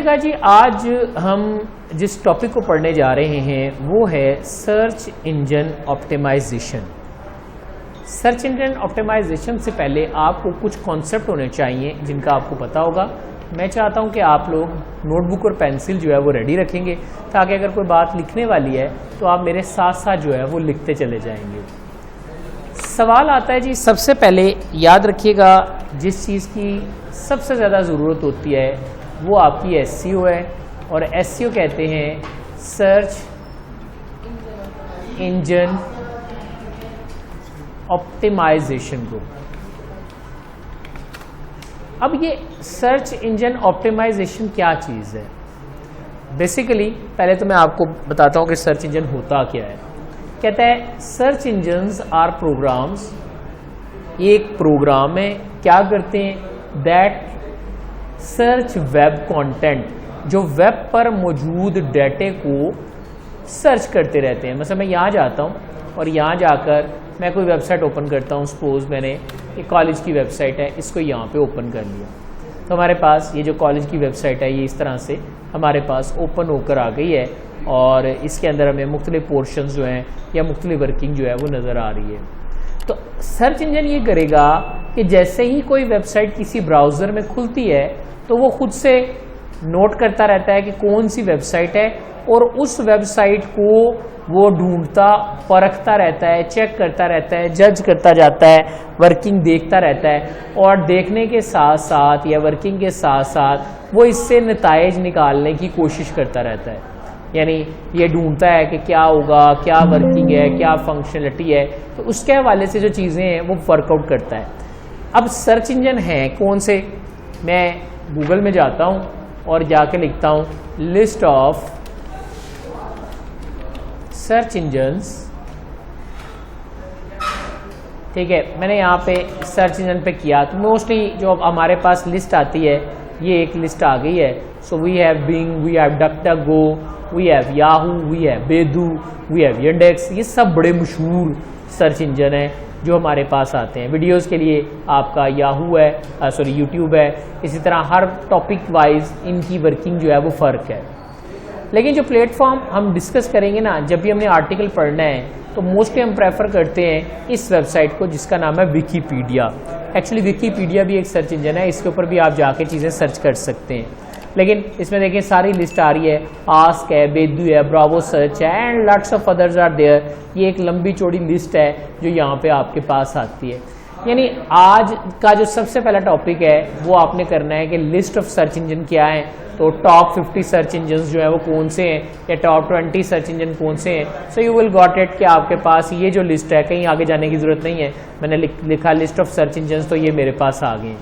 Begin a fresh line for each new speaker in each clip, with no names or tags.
देखिएगा जी, आज हम जिस टॉपिक को पढ़ने जा रहे हैं वो है search engine optimisation. Search engine optimisation से पहले आपको कुछ कॉन्सेप्ट होने चाहिए जिनका आपको पता होगा। मैं चाहता हूं कि आप लोग नोटबुक और पेंसिल जो है वो रेडी रखेंगे, ताकि अगर कोई बात लिखने वाली है तो आप मेरे साथ साथ जो है वो लिखते चले जाएंगे। सवाल आता है जी, सबसे पहले याद रखिएगा जिस चीज़ की सबसे ज़्यादा ज़रूरत होती है वो आपकी एसईओ है, और एसईओ कहते हैं सर्च इंजन ऑप्टिमाइजेशन को। अब ये सर्च इंजन ऑप्टिमाइजेशन क्या चीज़ है? बेसिकली पहले तो मैं आपको बताता हूँ कि सर्च इंजन होता क्या है। कहता है सर्च इंजन्स आर प्रोग्राम्स, ये एक प्रोग्राम है, क्या करते हैं दैट सर्च वेब कंटेंट, जो वेब पर मौजूद डाटे को सर्च करते रहते हैं। मतलब मैं यहाँ जाता हूँ और यहाँ जाकर मैं कोई वेबसाइट ओपन करता हूँ, सपोज मैंने एक कॉलेज की वेबसाइट है, इसको यहाँ पे ओपन कर लिया, तो हमारे पास ये जो कॉलेज की वेबसाइट है ये इस तरह से हमारे पास ओपन होकर आ गई है, और इसके अंदर हमें मुख्तलिफ पोर्शंस जो हैं या मुख्तलिफ वर्किंग जो है वो नज़र आ रही है। तो सर्च इंजन ये करेगा कि जैसे ही कोई वेबसाइट किसी ब्राउज़र में खुलती है तो वो खुद से नोट करता रहता है कि कौन सी वेबसाइट है, और उस वेबसाइट को वो ढूंढता परखता रहता है, चेक करता रहता है, जज करता जाता है, वर्किंग देखता रहता है, और देखने के साथ साथ या वर्किंग के साथ साथ वो इससे नताइज निकालने की कोशिश करता रहता है। यानी ये ढूंढता है कि क्या होगा, क्या वर्किंग है, क्या फंक्शनलिटी है, तो उसके हवाले से जो चीज़ें हैं वो वर्कआउट करता है। अब सर्च इंजन हैं कौन से? मैं गूगल में जाता हूँ और जाके लिखता हूँ लिस्ट ऑफ सर्च इंजन्स। ठीक है, मैंने यहाँ पे सर्च इंजन पे किया तो मोस्टली जो हमारे पास लिस्ट आती है ये एक लिस्ट आ गई है। So we have Bing, we have DuckDuckGo, we have Yahoo, we have Baidu, we have Yandex. ये सब बड़े मशहूर सर्च इंजन हैं जो हमारे पास आते हैं। वीडियोस के लिए आपका याहू है, यूट्यूब है। इसी तरह हर टॉपिक वाइज इनकी वर्किंग जो है वो फ़र्क है। लेकिन जो प्लेटफॉर्म हम डिस्कस करेंगे ना, जब भी हमने आर्टिकल पढ़ना है तो मोस्टली हम प्रेफर करते हैं इस वेबसाइट को जिसका नाम है विकीपीडिया। एक्चुअली विकीपीडिया भी एक सर्च इंजन है, इसके ऊपर भी आप जाके चीज़ें सर्च कर सकते हैं। लेकिन इसमें देखिए सारी लिस्ट आ रही है, आस्क है, बेदू है, ब्रावो सर्च है, and lots of others are there. ये एक लंबी चौड़ी लिस्ट है जो यहाँ पे आपके पास आती है। यानी आज का जो सबसे पहला टॉपिक है वो आपने करना है कि लिस्ट ऑफ सर्च इंजन क्या है, तो टॉप 50 सर्च इंजन जो है वो कौन से हैं, या टॉप 20 सर्च इंजन कौन से हैं। So you will got it कि आपके पास ये जो लिस्ट है, कहीं आगे जाने की ज़रूरत नहीं है। मैंने लिखा लिस्ट ऑफ सर्च इंजन, तो ये मेरे पास आ गए।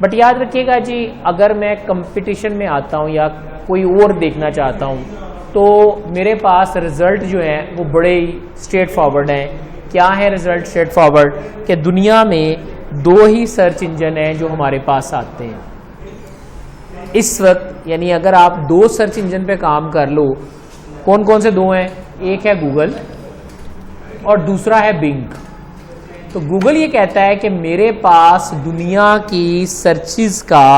बट याद रखिएगा जी, अगर मैं कंपटीशन में आता हूँ या कोई और देखना चाहता हूँ तो मेरे पास रिजल्ट जो हैं वो बड़े ही स्ट्रेट फॉरवर्ड हैं। क्या है रिजल्ट स्ट्रेट फॉरवर्ड? कि दुनिया में 2 ही सर्च इंजन हैं जो हमारे पास आते हैं इस वक्त। यानी अगर आप 2 सर्च इंजन पे काम कर लो, कौन कौन से 2 हैं? एक है गूगल और दूसरा है बिंग। तो गूगल ये कहता है कि मेरे पास दुनिया की सर्चिज का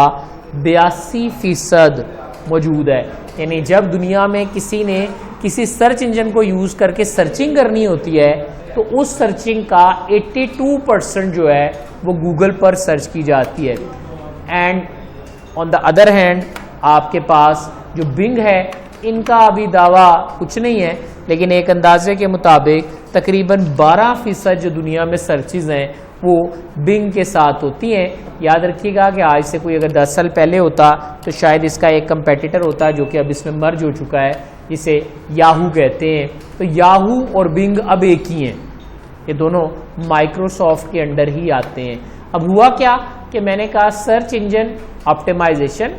82% मौजूद है। यानी जब दुनिया में किसी ने किसी सर्च इंजन को यूज़ करके सर्चिंग करनी होती है तो उस सर्चिंग का 82% जो है वो गूगल पर सर्च की जाती है। And on the other hand आपके पास जो बिंग है, इनका अभी दावा कुछ नहीं है, लेकिन एक अंदाजे के मुताबिक तकरीबन 12% जो दुनिया में सर्चेज हैं वो बिंग के साथ होती हैं। याद रखिएगा कि आज से कोई अगर 10 साल पहले होता तो शायद इसका एक कंपेटिटर होता जो कि अब इसमें मर्ज हो चुका है, जिसे याहू कहते हैं। तो याहू और बिंग अब एक ही हैं, ये दोनों माइक्रोसॉफ्ट के अंडर ही आते हैं। अब हुआ क्या कि मैंने कहा सर्च इंजन ऑप्टिमाइजेशन,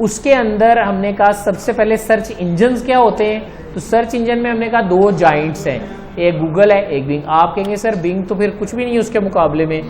उसके अंदर हमने कहा सबसे पहले सर्च इंजन्स क्या होते हैं। तो सर्च इंजन में हमने कहा 2 जाइंट्स हैं, एक गूगल है, एक बिंग। आप कहेंगे सर बिंग तो फिर कुछ भी नहीं है उसके मुकाबले में,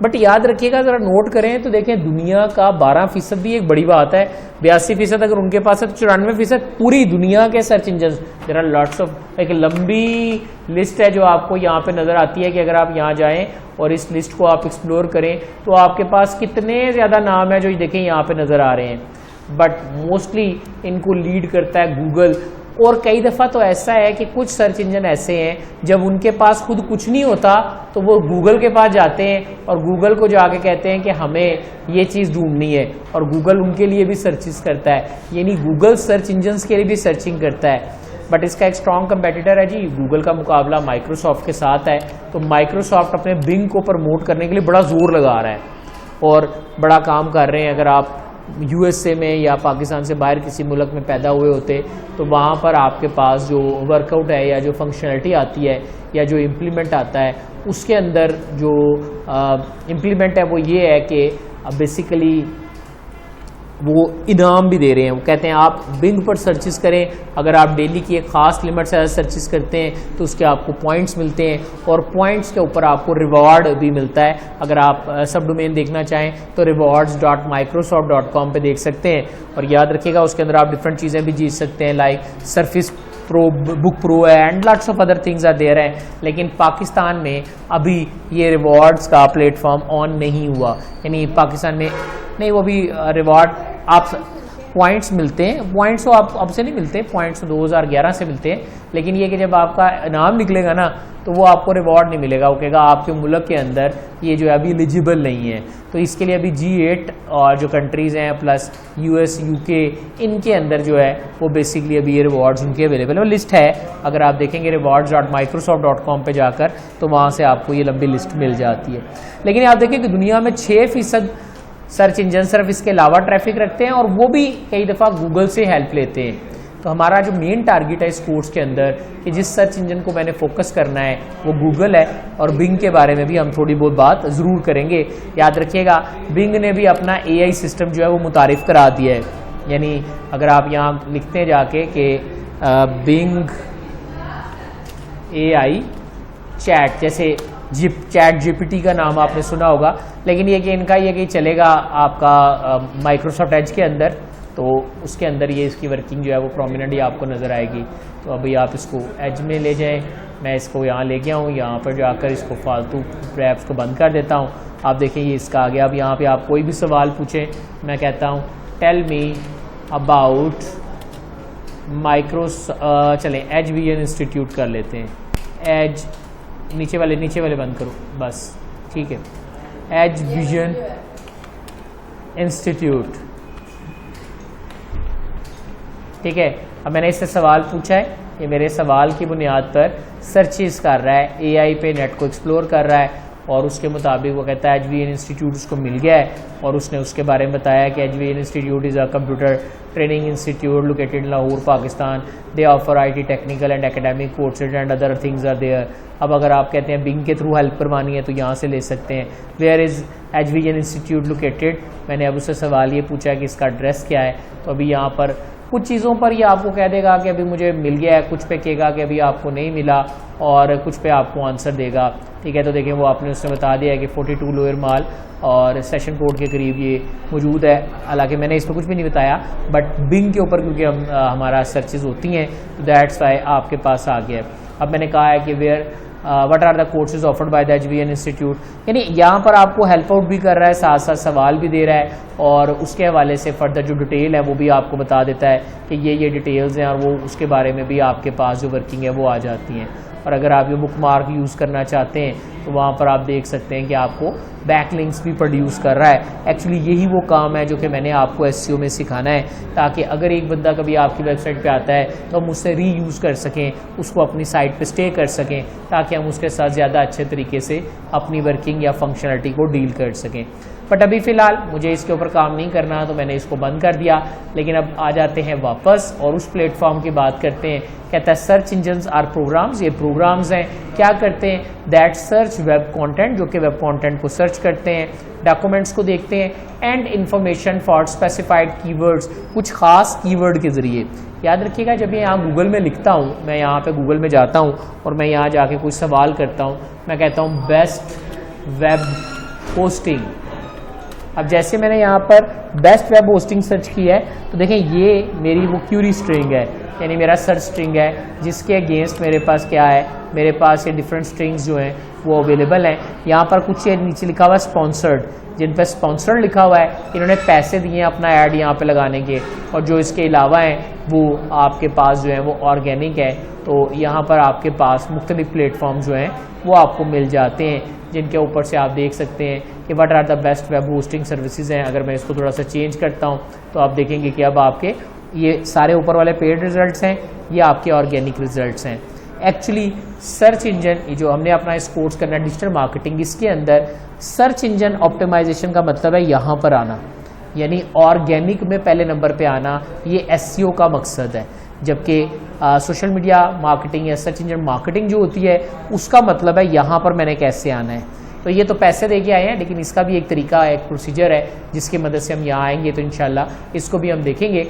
बट याद रखिएगा ज़रा नोट करें तो देखें दुनिया का 12% भी एक बड़ी बात है। 82% अगर उनके पास है तो 94% पूरी दुनिया के search engine. There are lots of, एक लंबी लिस्ट है जो आपको यहाँ पे नज़र आती है कि अगर आप यहाँ जाएं और इस लिस्ट को आप एक्सप्लोर करें तो आपके पास कितने ज़्यादा नाम है जो देखें यहाँ पे नज़र आ रहे हैं। बट मोस्टली इनको लीड करता है गूगल। और कई दफ़ा तो ऐसा है कि कुछ सर्च इंजन ऐसे हैं जब उनके पास खुद कुछ नहीं होता तो वो गूगल के पास जाते हैं और गूगल को जाके कहते हैं कि हमें ये चीज़ ढूंढनी है, और गूगल उनके लिए भी सर्चिस करता है, यानी गूगल सर्च इंजन्स के लिए भी सर्चिंग करता है। बट इसका एक स्ट्रॉन्ग कंपेटिटर है जी, गूगल का मुकाबला माइक्रोसॉफ्ट के साथ है। तो माइक्रोसॉफ्ट अपने बिंग को प्रमोट करने के लिए बड़ा जोर लगा रहा है और बड़ा काम कर रहे हैं। अगर आप यूएसए में या पाकिस्तान से बाहर किसी मुल्क में पैदा हुए होते तो वहाँ पर आपके पास जो वर्कआउट है या जो फंक्शनलिटी आती है या जो इम्प्लीमेंट आता है, उसके अंदर जो इम्प्लीमेंट है वो ये है कि बेसिकली वो इनाम भी दे रहे हैं। वो कहते हैं आप बिंग पर सर्चिस करें, अगर आप डेली की एक ख़ास लिमिट से सर्चिस करते हैं तो उसके आपको पॉइंट्स मिलते हैं, और पॉइंट्स के ऊपर आपको रिवॉर्ड भी मिलता है। अगर आप सब डोमेन देखना चाहें तो rewards.microsoft.com पे देख सकते हैं। और याद रखिएगा उसके अंदर आप डिफरेंट चीज़ें भी जीत सकते हैं, like Surface Pro, book pro है and lots of other things are there हैं। लेकिन पाकिस्तान में अभी ये रिवॉर्ड्स का प्लेटफॉर्म ऑन नहीं हुआ, यानी पाकिस्तान में नहीं, वो भी रिवॉर्ड आप पॉइंट्स मिलते हैं, पॉइंट्स तो आप अब से नहीं मिलते, पॉइंट्स तो 2011 से मिलते हैं, लेकिन ये कि जब आपका इनाम निकलेगा ना तो वो आपको रिवॉर्ड नहीं मिलेगा, वो कहेगा आपके मुल्क के अंदर ये जो है अभी एलिजिबल नहीं है। तो इसके लिए अभी G8 और जो कंट्रीज़ हैं प्लस US UK इनके अंदर जो है वो बेसिकली अभी ये रिवॉर्ड्स उनके अवेलेबल है। वो लिस्ट है, अगर आप देखेंगे rewards.microsoft.com पे जाकर तो वहाँ से आपको ये लंबी लिस्ट मिल जाती है। लेकिन आप देखें कि दुनिया में 6% सर्च इंजन सिर्फ इसके अलावा ट्रैफिक रखते हैं, और वो भी कई दफ़ा गूगल से हेल्प लेते हैं। तो हमारा जो मेन टारगेट है इस कोर्स के अंदर कि जिस सर्च इंजन को मैंने फोकस करना है वो गूगल है, और बिंग के बारे में भी हम थोड़ी बहुत बात ज़रूर करेंगे। याद रखिएगा बिंग ने भी अपना AI सिस्टम जो है वो मुतारिफ़ करा दिया है, यानी अगर आप यहाँ लिखते हैं जाके कि बिंग AI चैट, जैसे चैट GPT का नाम आपने सुना होगा, लेकिन ये कि इनका ये कि चलेगा आपका माइक्रोसॉफ्ट एज के अंदर, तो उसके अंदर ये इसकी वर्किंग जो है वो प्रोमिनेंटली आपको नज़र आएगी। तो अभी आप इसको एज में ले जाएं, मैं इसको यहाँ ले गया हूँ, यहाँ पर जाकर इसको फालतू ऐप्स को बंद कर देता हूँ। आप देखें ये इसका आ गया। अब यहाँ पे आप कोई भी सवाल पूछें, मैं कहता हूँ टेल मी अबाउट चलें HVN इंस्टीट्यूट कर लेते हैं। एज नीचे वाले बंद करो बस, ठीक है, HVN इंस्टीट्यूट, ठीक है। अब मैंने इससे सवाल पूछा है, ये मेरे सवाल की बुनियाद पर सर्चेस कर रहा है, AI पे नेट को एक्सप्लोर कर रहा है, और उसके मुताबिक वो कहता है HVN इंस्टीट्यूट उसको मिल गया है, और उसने उसके बारे में बताया कि HVN institute is a computer training institute located in Lahore Pakistan, they offer IT technical and academic courses and other things are there. अब अगर आप कहते हैं बिंग के थ्रू हेल्प करवानी है तो यहाँ से ले सकते हैं। Where is HVN institute located, मैंने अब उससे सवाल ये पूछा कि इसका एड्रेस क्या है, तो अभी यहाँ पर कुछ चीज़ों पर ये आपको कह देगा कि अभी मुझे मिल गया है, कुछ पे कहेगा कि अभी आपको नहीं मिला, और कुछ पे आपको आंसर देगा, ठीक है। तो देखें वो आपने उसने बता दिया है कि 42 लोअर माल और सेशन कोड के करीब ये मौजूद है। हालांकि मैंने इसमें कुछ भी नहीं बताया, बट बिंग के ऊपर क्योंकि हम हमारा सर्चेज होती हैं तो दैट्स वाई आपके पास आ गया। अब मैंने कहा है कि where what are the courses offered by the HVN institute, यानी यहाँ पर आपको हेल्प आउट भी कर रहा है, साथ साथ सवाल भी दे रहा है, और उसके हवाले से फर्दर जो डिटेल है वो भी आपको बता देता है कि ये डिटेल्स हैं, और वो उसके बारे में भी आपके पास जो वर्किंग है वो आ जाती हैं। और अगर आप ये बुक मार्क यूज़ करना चाहते हैं तो वहाँ पर आप देख सकते हैं कि आपको बैकलिंक्स भी प्रोड्यूस कर रहा है। एक्चुअली यही वो काम है जो कि मैंने आपको SEO में सिखाना है, ताकि अगर एक बंदा कभी आपकी वेबसाइट पे आता है तो हम उससे रीयूज़ कर सकें, उसको अपनी साइट पे स्टे कर सकें, ताकि हम उसके साथ ज़्यादा अच्छे तरीके से अपनी वर्किंग या फंक्शनलिटी को डील कर सकें। बट अभी फ़िलहाल मुझे इसके ऊपर काम नहीं करना, तो मैंने इसको बंद कर दिया। लेकिन अब आ जाते हैं वापस और उस प्लेटफॉर्म की बात करते हैं। कहता है सर्च इंजन्स आर प्रोग्राम्स, ये प्रोग्राम्स हैं, क्या करते हैं, दैट सर्च वेब कंटेंट, जो कि वेब कंटेंट को सर्च करते हैं, डॉक्यूमेंट्स को देखते हैं, and information for specified keywords, कुछ खास कीवर्ड के ज़रिए। याद रखिएगा जब ये यहाँ गूगल में लिखता हूँ, मैं यहाँ पे गूगल में जाता हूँ और मैं यहाँ जाके कुछ सवाल करता हूँ, मैं कहता हूँ बेस्ट वेब होस्टिंग। अब जैसे मैंने यहाँ पर बेस्ट वेब होस्टिंग सर्च की है तो देखें ये मेरी वो क्यूरी स्ट्रिंग है, यानी मेरा सर्च स्ट्रिंग है, जिसके अगेंस्ट मेरे पास क्या है, मेरे पास ये डिफरेंट स्ट्रिंग्स जो हैं वो अवेलेबल हैं। यहाँ पर कुछ नीचे लिखा हुआ स्पॉन्सर्ड, जिन पर स्पॉन्सर्ड लिखा हुआ है, इन्होंने पैसे दिए हैं अपना ऐड यहाँ पे लगाने के, और जो इसके अलावा हैं वो आपके पास जो है वो ऑर्गेनिक है। तो यहाँ पर आपके पास मुख्तलिफ प्लेटफॉर्म जो हैं वो आपको मिल जाते हैं, जिनके ऊपर से आप देख सकते हैं कि what are the best web hosting services हैं। अगर मैं इसको थोड़ा सा चेंज करता हूँ तो आप देखेंगे कि अब आपके ये सारे ऊपर वाले पेड रिजल्ट्स हैं, ये आपके ऑर्गेनिक रिजल्ट्स हैं। एक्चुअली सर्च इंजन जो हमने अपना इस कोर्स करना है डिजिटल मार्केटिंग, इसके अंदर सर्च इंजन ऑप्टिमाइजेशन का मतलब है यहाँ पर आना, यानी ऑर्गेनिक में पहले नंबर पे आना, ये एसईओ का मकसद है। जबकि सोशल मीडिया मार्केटिंग या सर्च इंजन मार्केटिंग जो होती है उसका मतलब है यहाँ पर मैंने कैसे आना है। तो ये तो पैसे दे के आए हैं, लेकिन इसका भी एक तरीका है, एक प्रोसीजर है जिसकी मदद से हम यहाँ आएंगे, तो इंशाल्लाह इसको भी हम देखेंगे।